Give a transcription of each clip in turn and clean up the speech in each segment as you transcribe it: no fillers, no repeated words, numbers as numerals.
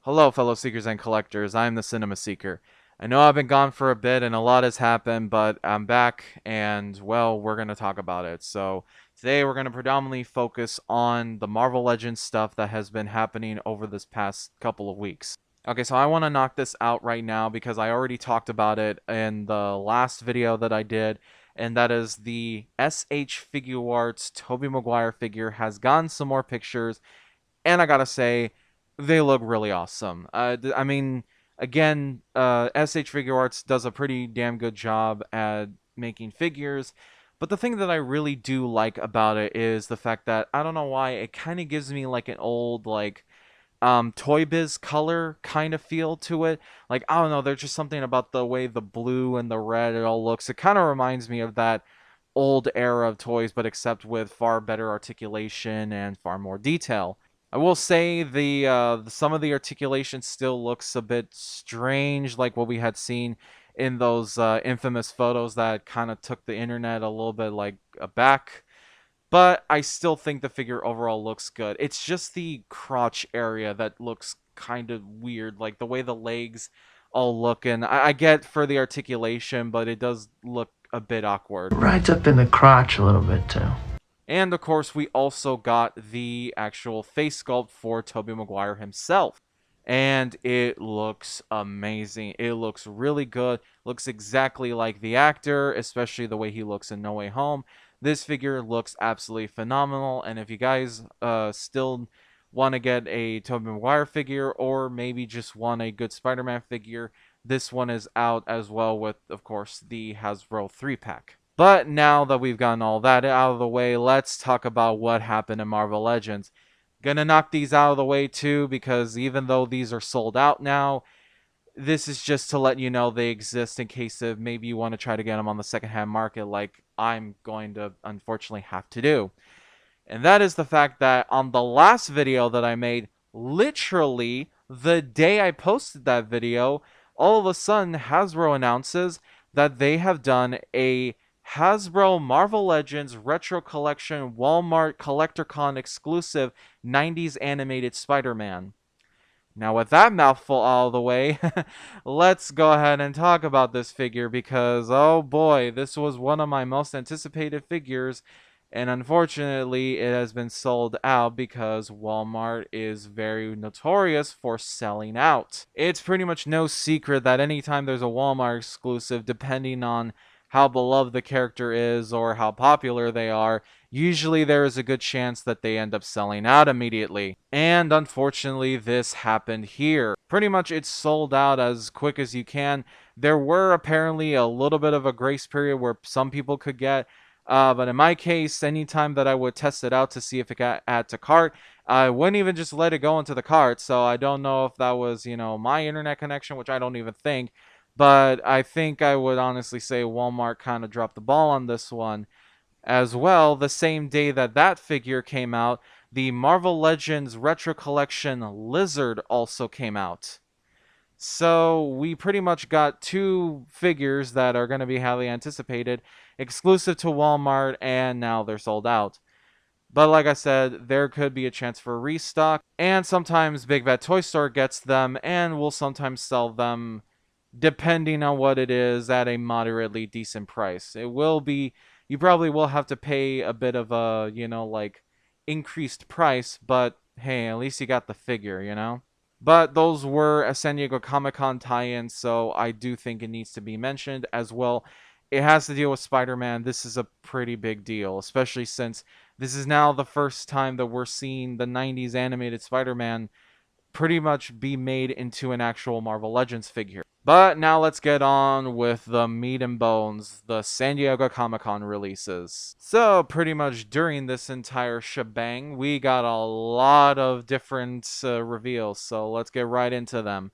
Hello, fellow seekers and collectors. I'm the Cinema Seeker. I know I've been gone for a bit and a lot has happened, but I'm back and, well, we're going to talk about it. So, today we're going to predominantly focus on the Marvel Legends stuff that has been happening over this past couple of weeks. Okay, so I want to knock this out right now because I already talked about it in the last video that I did, and that is the Figuarts Tobey Maguire figure has gotten some more pictures, and I gotta say, they look really awesome. I mean, again, Figure Arts does a pretty damn good job at making figures, but the thing that I really do like about it is the fact that, I don't know why, it kind of gives me like an old, like, Toy Biz color kind of feel to it. Like, I don't know, there's just something about the way the blue and the red it all looks. It kind of reminds me of that old era of toys, but except with far better articulation and far more detail. I will say the some of the articulation still looks a bit strange, like what we had seen in those infamous photos that kind of took the internet a little bit like aback. But I still think the figure overall looks good. It's just the crotch area that looks kind of weird, like the way the legs all look. And I get for the articulation, but it does look a bit awkward. Right up in the crotch a little bit too. And of course, we also got the actual face sculpt for Tobey Maguire himself. And it looks amazing. It looks really good. Looks exactly like the actor, especially the way he looks in No Way Home. This figure looks absolutely phenomenal. And if you guys still want to get a Tobey Maguire figure, or maybe just want a good Spider-Man figure, this one is out as well with, of course, the Hasbro 3-pack. But now that we've gotten all that out of the way, let's talk about what happened in Marvel Legends. Gonna knock these out of the way too, because even though these are sold out now, this is just to let you know they exist in case of maybe you want to try to get them on the secondhand market, like I'm going to unfortunately have to do. And that is the fact that on the last video that I made, literally the day I posted that video, all of a sudden Hasbro announces that they have done a Hasbro Marvel Legends Retro Collection Walmart CollectorCon exclusive 90s animated Spider-Man. Now, with that mouthful out of the way, let's go ahead and talk about this figure because, oh boy, this was one of my most anticipated figures, and unfortunately, it has been sold out because Walmart is very notorious for selling out. It's pretty much no secret that anytime there's a Walmart exclusive, depending on how beloved the character is or how popular they are, usually there is a good chance that they end up selling out immediately. And unfortunately, this happened here. Pretty much it's sold out as quick as you can. There were apparently a little bit of a grace period where some people could get, but in my case, anytime that I would test it out to see if it got add to cart, I wouldn't even just let it go into the cart. So I don't know if that was, my internet connection, which I don't even think. But I think I would honestly say Walmart kind of dropped the ball on this one. As well, the same day that that figure came out, the Marvel Legends Retro Collection Lizard also came out. So we pretty much got two figures that are going to be highly anticipated, exclusive to Walmart, and now they're sold out. But like I said, there could be a chance for a restock, and sometimes Big Bad Toy Store gets them and will sometimes sell them depending on what it is at a moderately decent price. It will be, you probably will have to pay a bit of a, like increased price, but hey, at least you got the figure. But those were a San Diego Comic-Con tie-ins, so I do think it needs to be mentioned as well. It has to deal with Spider-Man. This is a pretty big deal, especially since this is now the first time that we're seeing the 90s animated Spider-Man pretty much be made into an actual Marvel Legends figure. But now let's get on with the meat and bones, the San Diego Comic-Con releases. So pretty much during this entire shebang, we got a lot of different reveals, so let's get right into them.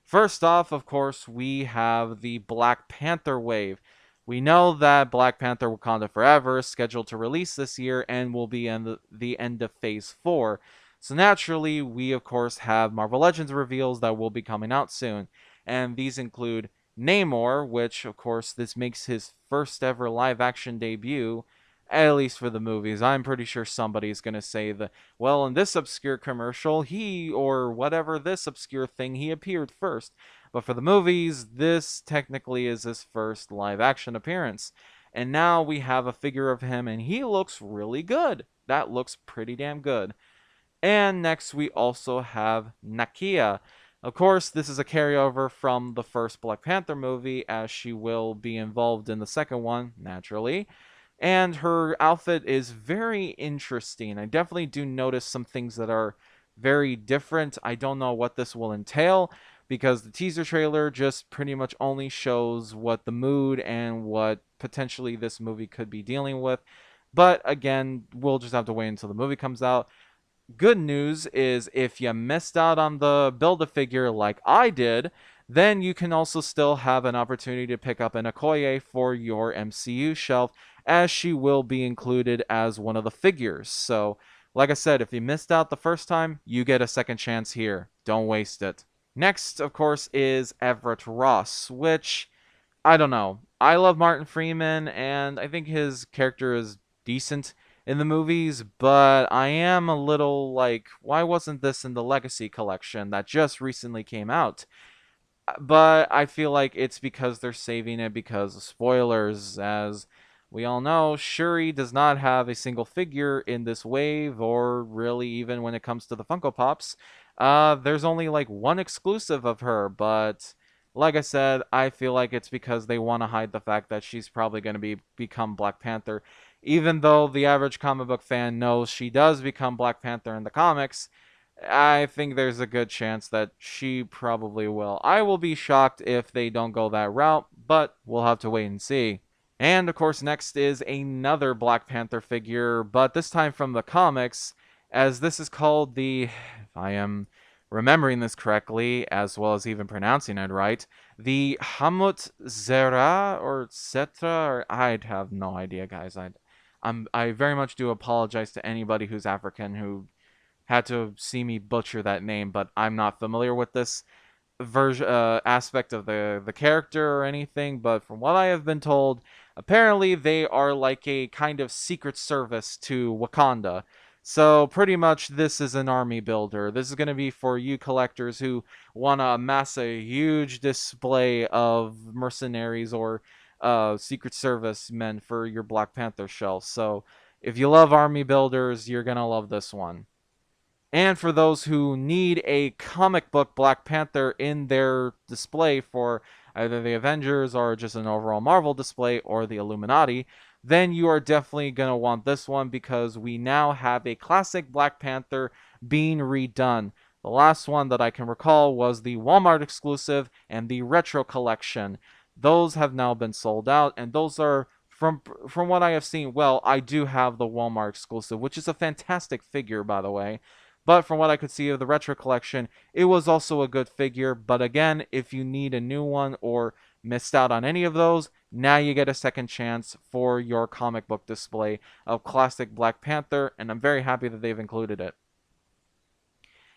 First off, of course, we have the Black Panther wave. We know that Black Panther Wakanda Forever is scheduled to release this year and will be in the end of Phase 4. So naturally, we of course have Marvel Legends reveals that will be coming out soon. And these include Namor, which of course this makes his first ever live action debut. At least for the movies. I'm pretty sure somebody's going to say that, well, in this obscure commercial, he or whatever this obscure thing, he appeared first. But for the movies, this technically is his first live action appearance. And now we have a figure of him, and he looks really good. That looks pretty damn good. And next, we also have Nakia. Of course, this is a carryover from the first Black Panther movie, as she will be involved in the second one, naturally. And her outfit is very interesting. I definitely do notice some things that are very different. I don't know what this will entail because the teaser trailer just pretty much only shows what the mood and what potentially this movie could be dealing with. But again, we'll just have to wait until the movie comes out. Good news is if you missed out on the Build-A-Figure like I did, then you can also still have an opportunity to pick up an Okoye for your MCU shelf, as she will be included as one of the figures. So, like I said, if you missed out the first time, you get a second chance here. Don't waste it. Next, of course, is Everett Ross, which I don't know. I love Martin Freeman, and I think his character is decent in the movies, but I am a little like, why wasn't this in the Legacy collection that just recently came out? But I feel like it's because they're saving it because of spoilers. As we all know, Shuri does not have a single figure in this wave, or really even when it comes to the Funko Pops. There's only like one exclusive of her, but like I said, I feel like it's because they want to hide the fact that she's probably going to become Black Panther. Even though the average comic book fan knows she does become Black Panther in the comics, I think there's a good chance that she probably will. I will be shocked if they don't go that route, but we'll have to wait and see. And of course, next is another Black Panther figure, but this time from the comics, as this is called the, if I am remembering this correctly, as well as even pronouncing it right, the Hamut Zera or Cetra, or I'd have no idea, guys. I very much do apologize to anybody who's African who had to see me butcher that name, but I'm not familiar with this version aspect of the character or anything. But from what I have been told, apparently they are like a kind of secret service to Wakanda. So pretty much this is an army builder. This is going to be for you collectors who want to amass a huge display of mercenaries or secret service men for your Black Panther shelf. So if you love army builders, you're going to love this one. And for those who need a comic book Black Panther in their display for either the Avengers or just an overall Marvel display or the Illuminati, then you are definitely going to want this one because we now have a classic Black Panther being redone. The last one that I can recall was the Walmart exclusive and the Retro Collection. Those have now been sold out, and those are from what I have seen. Well, I do have the Walmart exclusive, which is a fantastic figure, by the way. But from what I could see of the Retro Collection, it was also a good figure. But again, if you need a new one or missed out on any of those, now you get a second chance for your comic book display of classic Black Panther, and I'm very happy that they've included it.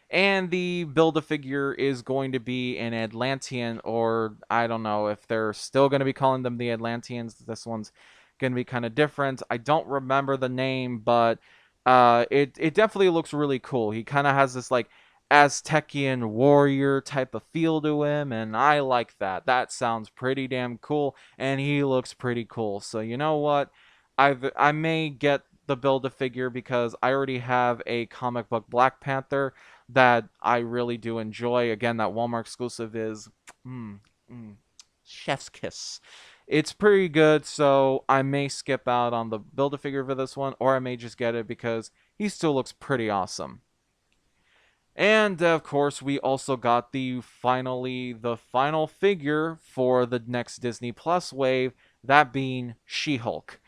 And the Build-A-Figure is going to be an Atlantean, or I don't know if they're still going to be calling them the Atlanteans. This one's going to be kind of different. I don't remember the name, but it definitely looks really cool. He kind of has this like Aztecian warrior type of feel to him, and I like that. That sounds pretty damn cool, and he looks pretty cool. So you know what? I may get the Build-A-Figure because I already have a comic book Black Panther that I really do enjoy. Again, that Walmart exclusive is mm, mm, chef's kiss. It's pretty good, so I may skip out on the Build-A-Figure for this one, or I may just get it because he still looks pretty awesome. And of course, we also got the final figure for the next Disney Plus wave, that being She-Hulk.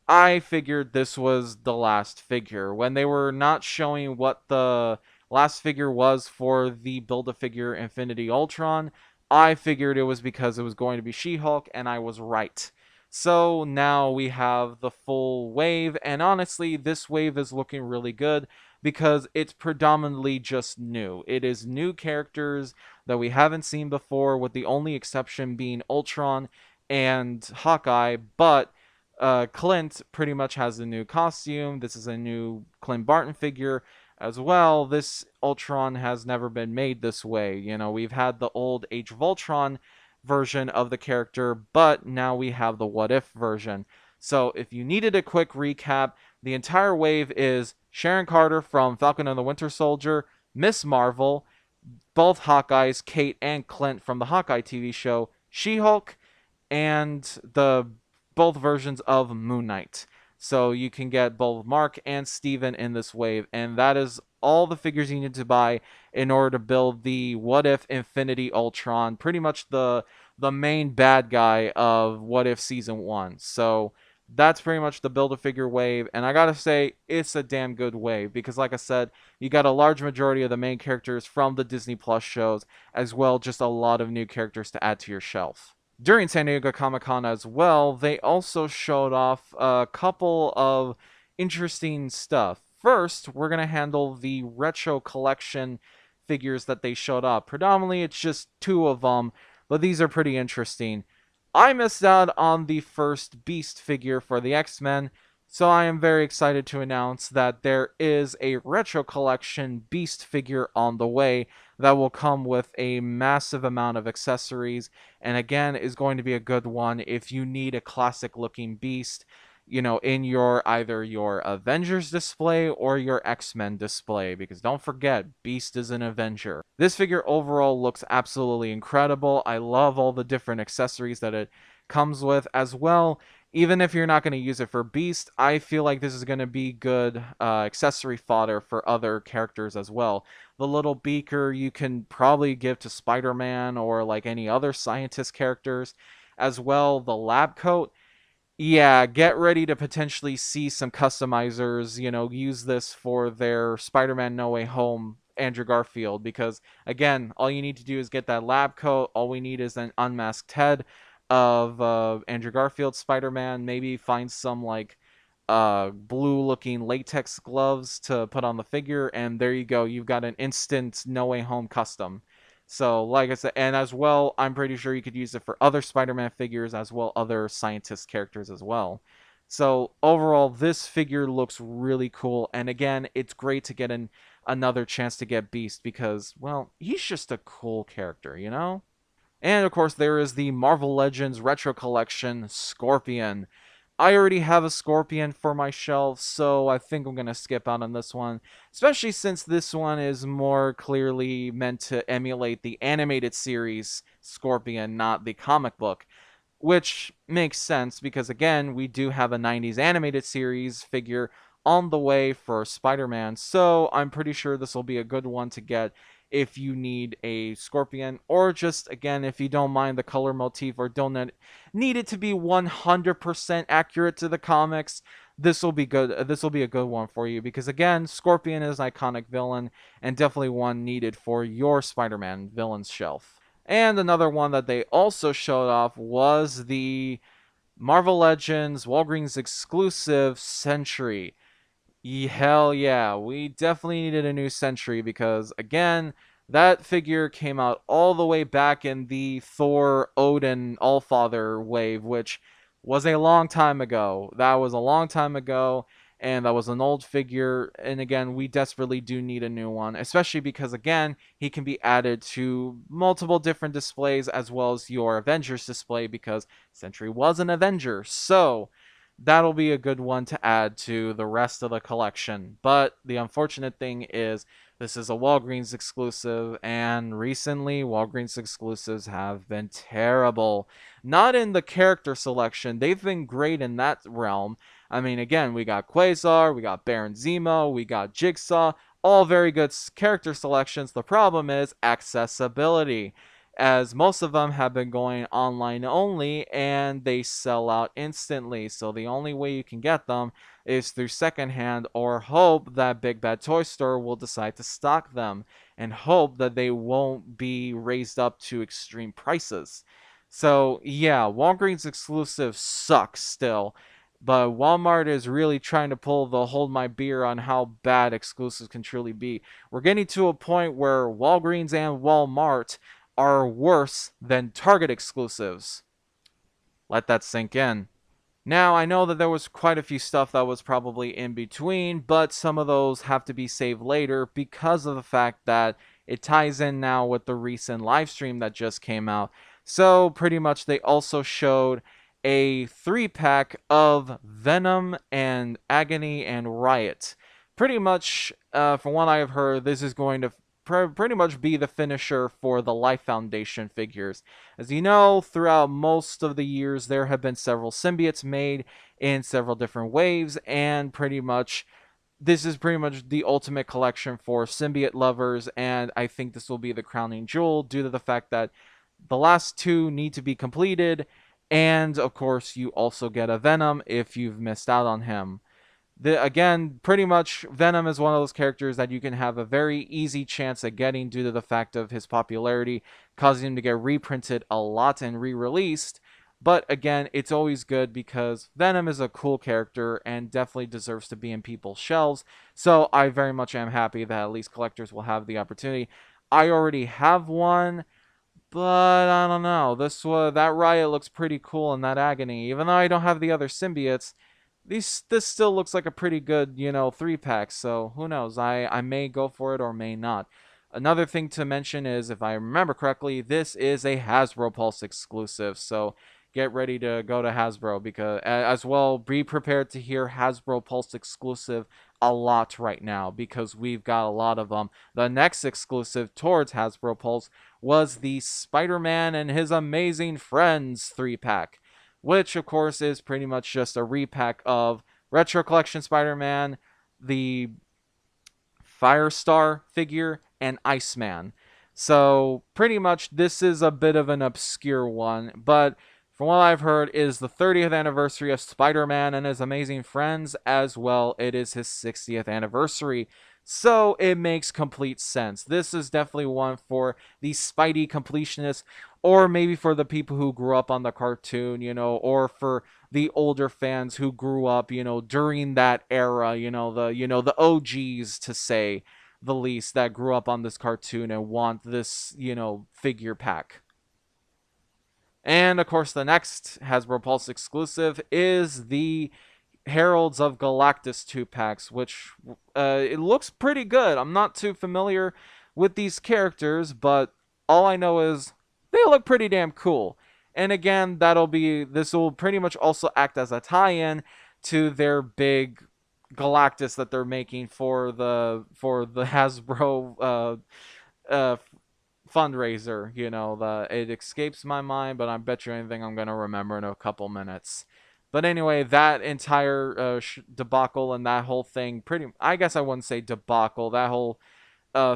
I figured this was the last figure. When they were not showing what the last figure was for the Build-A-Figure Infinity Ultron, I figured it was because it was going to be She-Hulk, and I was right. So now we have the full wave, and honestly, this wave is looking really good because it's predominantly just new. It is new characters that we haven't seen before, with the only exception being Ultron and Hawkeye, but Clint pretty much has a new costume. This is a new Clint Barton figure as well. This Ultron has never been made this way. You know, we've had the old Age of Ultron version of the character, but now we have the What If version. So if you needed a quick recap, the entire wave is Sharon Carter from Falcon and the Winter Soldier, Miss Marvel, both Hawkeyes, Kate and Clint from the Hawkeye TV show, She-Hulk, and the both versions of Moon Knight. So you can get both Mark and Steven in this wave, and that is all the figures you need to buy in order to build the What If Infinity Ultron, pretty much the main bad guy of What If Season 1. So that's pretty much the Build-A-Figure wave, and I gotta say, it's a damn good wave, because like I said, you got a large majority of the main characters from the Disney Plus shows, as well just a lot of new characters to add to your shelf. During San Diego Comic-Con as well, they also showed off a couple of interesting stuff. First, we're going to handle the retro collection figures that they showed up. Predominantly, it's just two of them, but these are pretty interesting. I missed out on the first Beast figure for the X-Men, so I am very excited to announce that there is a retro collection Beast figure on the way that will come with a massive amount of accessories, and again is going to be a good one if you need a classic looking Beast, you know, in your either your Avengers display or your X-Men display, because don't forget, Beast is an Avenger. This figure overall looks absolutely incredible. I love all the different accessories that it comes with as well. Even if you're not going to use it for Beast, I feel like this is going to be good accessory fodder for other characters as well. The little beaker you can probably give to Spider-Man or like any other scientist characters. As well, the lab coat. Yeah, get ready to potentially see some customizers, you know, use this for their Spider-Man No Way Home Andrew Garfield, because again, all you need to do is get that lab coat. All we need is an unmasked head of Andrew Garfield's Spider-Man. Maybe find some like blue looking latex gloves to put on the figure, and there you go. You've got an instant No Way Home custom. So, like I said, and as well, I'm pretty sure you could use it for other Spider-Man figures as well, other scientist characters as well. So, overall, this figure looks really cool. And again, it's great to get another chance to get Beast because, well, he's just a cool character, you know? And of course, there is the Marvel Legends Retro Collection Scorpion. I already have a Scorpion for my shelf, so I think I'm going to skip out on this one, especially since this one is more clearly meant to emulate the animated series Scorpion, not the comic book. Which makes sense because, again, we do have a 90s animated series figure on the way for Spider-Man, so I'm pretty sure this will be a good one to get if you need a Scorpion, or just, again, if you don't mind the color motif or don't need it to be 100% accurate to the comics, this will be good. This will be a good one for you because, again, Scorpion is an iconic villain and definitely one needed for your Spider-Man villains shelf. And another one that they also showed off was the Marvel Legends Walgreens exclusive Sentry. Hell yeah, we definitely needed a new Sentry because, again, that figure came out all the way back in the Thor Odin Allfather wave, which was a long time ago. That was a long time ago, and that was an old figure. And again, we desperately do need a new one, especially because, again, he can be added to multiple different displays as well as your Avengers display because Sentry was an Avenger. So that'll be a good one to add to the rest of the collection. But the unfortunate thing is this is a Walgreens exclusive, and recently Walgreens exclusives have been terrible. Not in the character selection, they've been great in that realm. I mean, again, we got Quasar, we got Baron Zemo, we got Jigsaw, all very good character selections. The problem is accessibility, as most of them have been going online only and they sell out instantly. So the only way you can get them is through secondhand, or hope that Big Bad Toy Store will decide to stock them and hope that they won't be raised up to extreme prices. So yeah, Walgreens exclusive sucks still. But Walmart is really trying to pull the hold my beer on how bad exclusives can truly be. We're getting to a point where Walgreens and Walmart are worse than Target exclusives. Let that sink in. Now, I know that there was quite a few stuff that was probably in between, but some of those have to be saved later because of the fact that it ties in now with the recent live stream that just came out. So, pretty much, they also showed a 3-pack of Venom and Agony and Riot. Pretty much, from what I've heard, this is going to pretty much be the finisher for the Life Foundation figures. As you know, throughout most of the years, there have been several symbiotes made in several different waves, and pretty much this is pretty much the ultimate collection for symbiote lovers, and I think this will be the crowning jewel due to the fact that the last two need to be completed, and of course, you also get a Venom if you've missed out on him. Again, pretty much Venom is one of those characters that you can have a very easy chance at getting due to the fact of his popularity, causing him to get reprinted a lot and re-released. But again, it's always good because Venom is a cool character and definitely deserves to be in people's shelves. So I very much am happy that at least collectors will have the opportunity. I already have one, but I don't know. That Riot looks pretty cool in that Agony. Even though I don't have the other symbiotes, this still looks like a pretty good, 3-pack, so who knows? I may go for it or may not. Another thing to mention is, if I remember correctly, this is a Hasbro Pulse exclusive, so get ready to go to Hasbro, because as well, be prepared to hear Hasbro Pulse exclusive a lot right now, because we've got a lot of them. The next exclusive towards Hasbro Pulse was the Spider-Man and His Amazing Friends 3-pack, which of course is pretty much just a repack of Retro Collection Spider-Man, the Firestar figure, and Iceman. So pretty much this is a bit of an obscure one, but from what I've heard is the 30th anniversary of Spider-Man and His Amazing Friends, as well it is his 60th anniversary. So it makes complete sense. This is definitely one for the Spidey completionists, or maybe for the people who grew up on the cartoon, or for the older fans who grew up, during that era, the OGs, to say the least, that grew up on this cartoon and want this, figure pack. And of course, the next Hasbro Pulse exclusive is the Heralds of Galactus 2-packs, which it looks pretty good. I'm not too familiar with these characters, but all I know is they look pretty damn cool. And again, this will pretty much also act as a tie-in to their big Galactus that they're making for the Hasbro fundraiser. It escapes my mind, but I bet you anything I'm gonna remember in a couple minutes. But anyway, that entire debacle and that whole thing, I guess I wouldn't say debacle. That whole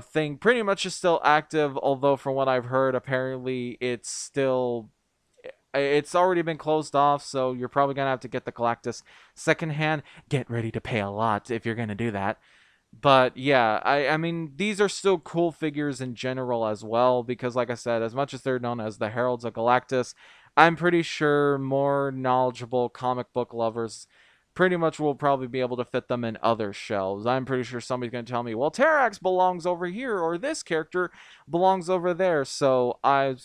thing pretty much is still active. Although from what I've heard, apparently it's already been closed off. So you're probably gonna have to get the Galactus secondhand. Get ready to pay a lot if you're gonna do that. But yeah, I mean, these are still cool figures in general as well, because like I said, as much as they're known as the Heralds of Galactus, I'm pretty sure more knowledgeable comic book lovers pretty much will probably be able to fit them in other shelves. I'm pretty sure somebody's going to tell me, well, Terrax belongs over here, or this character belongs over there. So at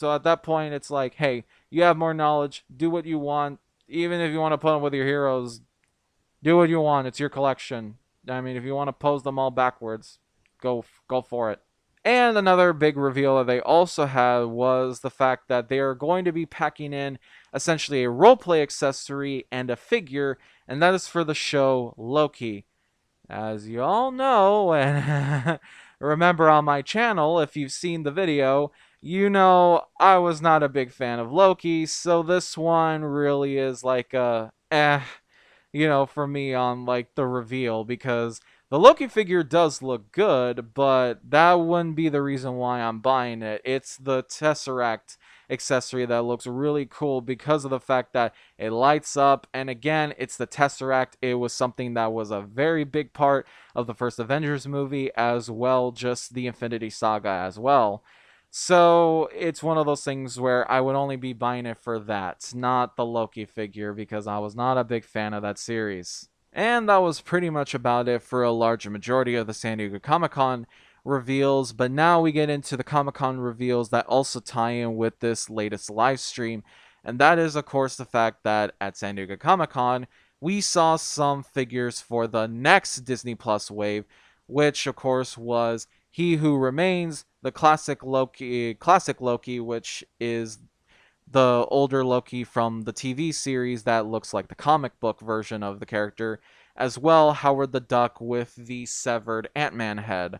that point, it's like, hey, you have more knowledge, do what you want. Even if you want to put them with your heroes, do what you want. It's your collection. I mean, if you want to pose them all backwards, go for it. And another big reveal that they also had was the fact that they are going to be packing in essentially a roleplay accessory and a figure, and that is for the show Loki. As you all know, and remember on my channel, if you've seen the video, you know I was not a big fan of Loki, so this one really is like a for me on like the reveal, because the Loki figure does look good, but that wouldn't be the reason why I'm buying it. It's the Tesseract accessory that looks really cool because of the fact that it lights up, and again, it's the Tesseract. It was something that was a very big part of the first Avengers movie, as well just the Infinity Saga as well. So it's one of those things where I would only be buying it for that, not the Loki figure, because I was not a big fan of that series. And that was pretty much about it for a larger majority of the San Diego Comic-Con reveals, but now we get into the Comic-Con reveals that also tie in with this latest live stream. And that is, of course, the fact that at San Diego Comic-Con, we saw some figures for the next Disney Plus wave, which, of course, was He Who Remains, the classic Loki, which is the older Loki from the TV series that looks like the comic book version of the character, as well Howard the Duck with the severed Ant-Man head.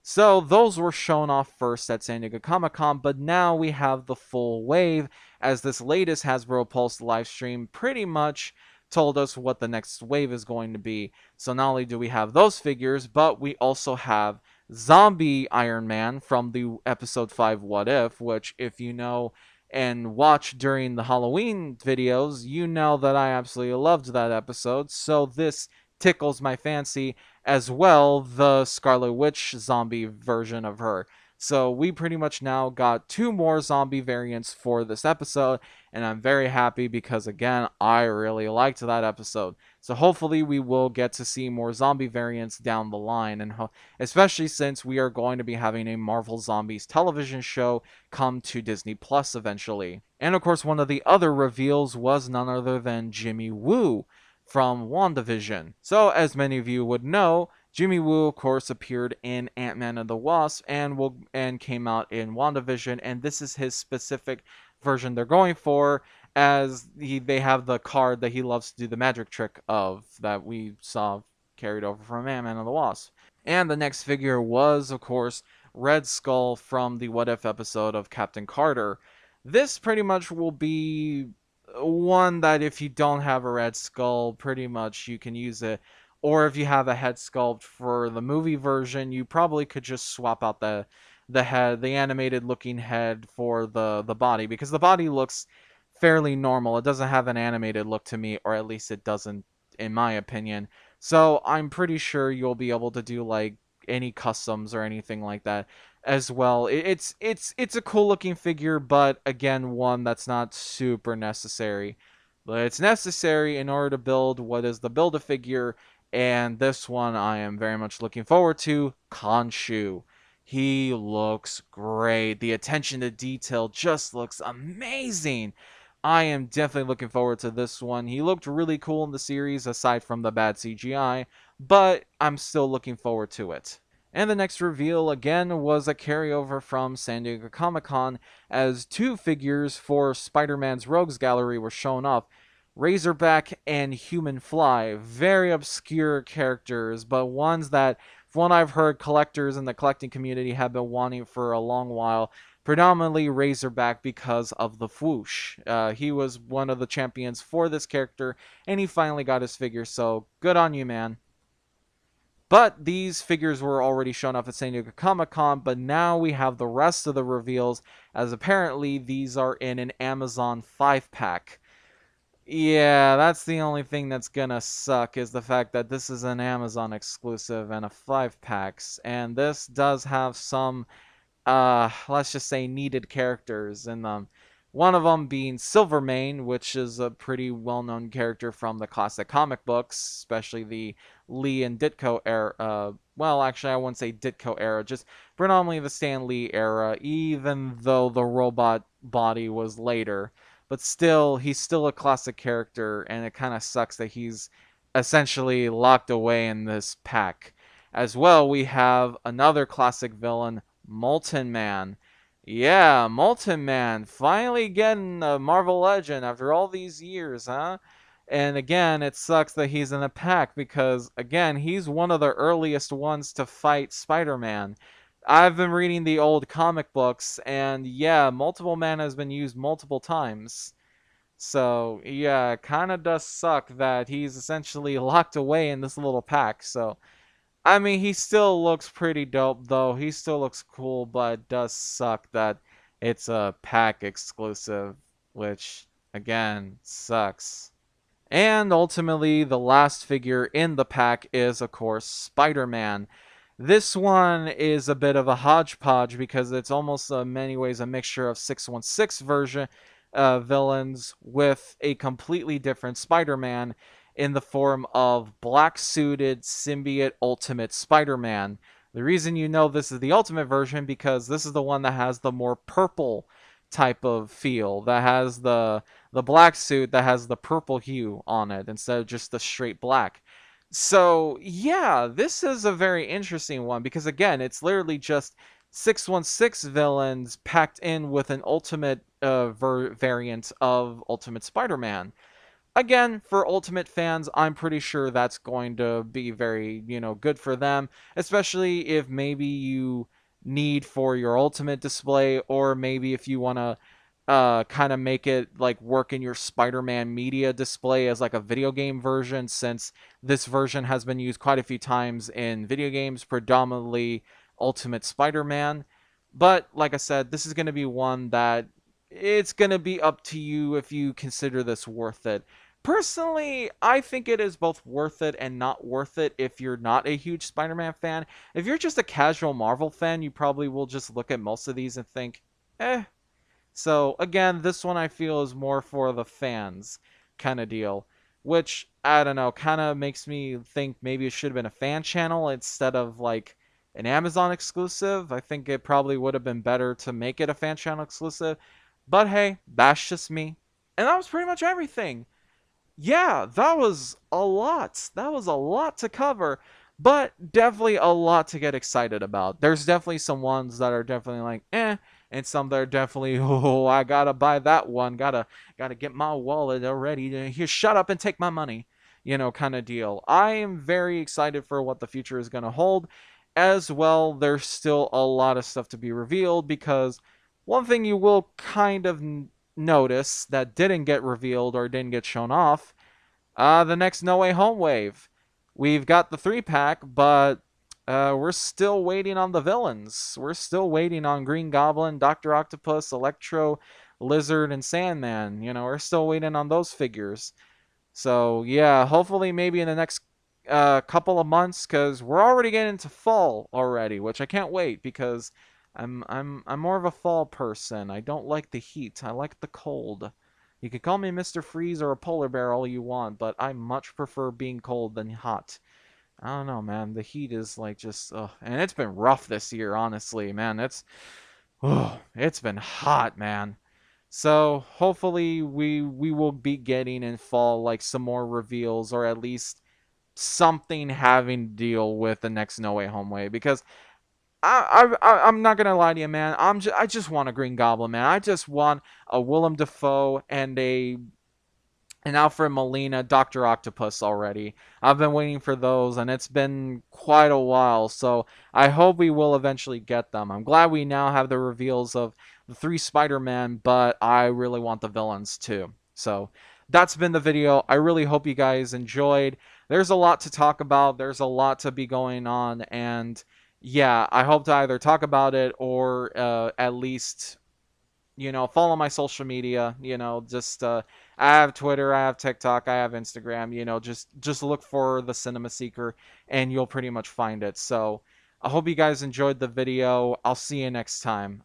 So those were shown off first at San Diego Comic-Con, but now we have the full wave, as this latest Hasbro Pulse livestream pretty much told us what the next wave is going to be. So not only do we have those figures, but we also have Zombie Iron Man from the Episode 5 What If, which, if you know and watch during the Halloween videos, you know that I absolutely loved that episode. So this tickles my fancy, as well the Scarlet Witch zombie version of her. So we pretty much now got 2 more zombie variants for this episode, and I'm very happy because, again, I really liked that episode. So hopefully we will get to see more zombie variants down the line, and especially since we are going to be having a Marvel Zombies television show come to Disney Plus eventually. And of course, one of the other reveals was none other than Jimmy Woo from WandaVision. So, as many of you would know, Jimmy Woo, of course, appeared in Ant-Man and the Wasp and came out in WandaVision, and this is his specific version they're going for, as they have the card that he loves to do the magic trick of that we saw carried over from Ant-Man and the Wasp. And the next figure was, of course, Red Skull from the What If episode of Captain Carter. This pretty much will be one that if you don't have a Red Skull, pretty much you can use it. Or if you have a head sculpt for the movie version, you probably could just swap out the head, the animated looking head for the body, because the body looks fairly normal. It doesn't have an animated look to me, or at least it doesn't in my opinion. So I'm pretty sure you'll be able to do like any customs or anything like that as well. It's a cool looking figure, but again, one that's not super necessary. But it's necessary in order to build what is the Build-A-Figure, and this one I am very much looking forward to, Khonshu. He looks great. The attention to detail just looks amazing. I am definitely looking forward to this one. He looked really cool in the series, aside from the bad CGI, but I'm still looking forward to it. And the next reveal, again, was a carryover from San Diego Comic-Con, as 2 figures for Spider-Man's Rogues Gallery were shown off. Razorback and Human Fly. Very obscure characters, but ones that, from what I've heard, collectors in the collecting community have been wanting for a long while. Predominantly Razorback because of the whoosh. He was one of the champions for this character, and he finally got his figure, so good on you, man. But these figures were already shown off at San Diego Comic-Con, but now we have the rest of the reveals, as apparently these are in an Amazon 5-pack. Yeah, that's the only thing that's gonna suck, is the fact that this is an Amazon exclusive and a 5-packs, and this does have some let's just say needed characters in them. One of them being Silvermane, which is a pretty well-known character from the classic comic books, especially the Lee and Ditko era. Well, actually, I wouldn't say Ditko era, just predominantly the Stan Lee era, even though the robot body was later. But still, he's still a classic character, and it kind of sucks that he's essentially locked away in this pack. As well, we have another classic villain, Molten Man. Yeah, Molten Man. Finally getting a Marvel Legend after all these years, huh? And again, it sucks that he's in a pack because, again, he's one of the earliest ones to fight Spider-Man. I've been reading the old comic books, and yeah, Multiple Man has been used multiple times. So, yeah, it kind of does suck that he's essentially locked away in this little pack, so I mean, he still looks pretty dope, though. He still looks cool, but it does suck that it's a pack exclusive, which, again, sucks. And ultimately, the last figure in the pack is, of course, Spider-Man. This one is a bit of a hodgepodge because it's almost in many ways a mixture of 616 version villains with a completely different Spider-Man in the form of black-suited symbiote Ultimate Spider-Man. The reason you know this is the Ultimate version because this is the one that has the more purple type of feel, that has the black suit that has the purple hue on it instead of just the straight black. So, yeah, this is a very interesting one because, again, it's literally just 616 villains packed in with an ultimate variant of Ultimate Spider-Man. Again, for Ultimate fans, I'm pretty sure that's going to be very, good for them, especially if maybe you need for your Ultimate display, or maybe if you want to kind of make it like work in your Spider-Man media display as like a video game version, since this version has been used quite a few times in video games, predominantly Ultimate Spider-Man. But like I said, this is going to be one that it's going to be up to you if you consider this worth it. Personally, I think it is both worth it and not worth it if you're not a huge Spider-Man fan. If you're just a casual Marvel fan, you probably will just look at most of these and think, eh. So, again, this one I feel is more for the fans kind of deal, which, I don't know, kind of makes me think maybe it should have been a fan channel instead of like an Amazon exclusive. I think it probably would have been better to make it a fan channel exclusive. But hey, that's just me. And that was pretty much everything. Yeah, that was a lot. That was a lot to cover, but definitely a lot to get excited about. There's definitely some ones that are definitely like, eh, and some that are definitely, oh, I gotta buy that one. Gotta get my wallet already. Here, shut up and take my money. Kind of deal. I am very excited for what the future is gonna hold. As well, there's still a lot of stuff to be revealed because one thing you will kind of notice that didn't get revealed or didn't get shown off, the next No Way Home wave. We've got the 3-pack, but we're still waiting on the villains. We're still waiting on Green Goblin, Dr. Octopus, Electro, Lizard, and Sandman. We're still waiting on those figures. So, yeah, hopefully maybe in the next couple of months, because we're already getting into fall already, which I can't wait because I'm more of a fall person. I don't like the heat. I like the cold. You can call me Mr. Freeze or a polar bear all you want, but I much prefer being cold than hot. I don't know, man. The heat is like just, and it's been rough this year, honestly, man. It's been hot, man. So hopefully we will be getting in fall like some more reveals, or at least something having to deal with the next No Way Home wave, because I'm not gonna lie to you, man. I just want a Green Goblin, man. I just want a Willem Dafoe and an Alfred Molina Doctor Octopus already. I've been waiting for those, and it's been quite a while. So I hope we will eventually get them. I'm glad we now have the reveals of the 3 Spider-Man, but I really want the villains too. So that's been the video. I really hope you guys enjoyed. There's a lot to talk about. There's a lot to be going on, and yeah, I hope to either talk about it or at least, follow my social media. Just I have Twitter, I have TikTok, I have Instagram. Just look for the Cinema Seeker, and you'll pretty much find it. So I hope you guys enjoyed the video. I'll see you next time.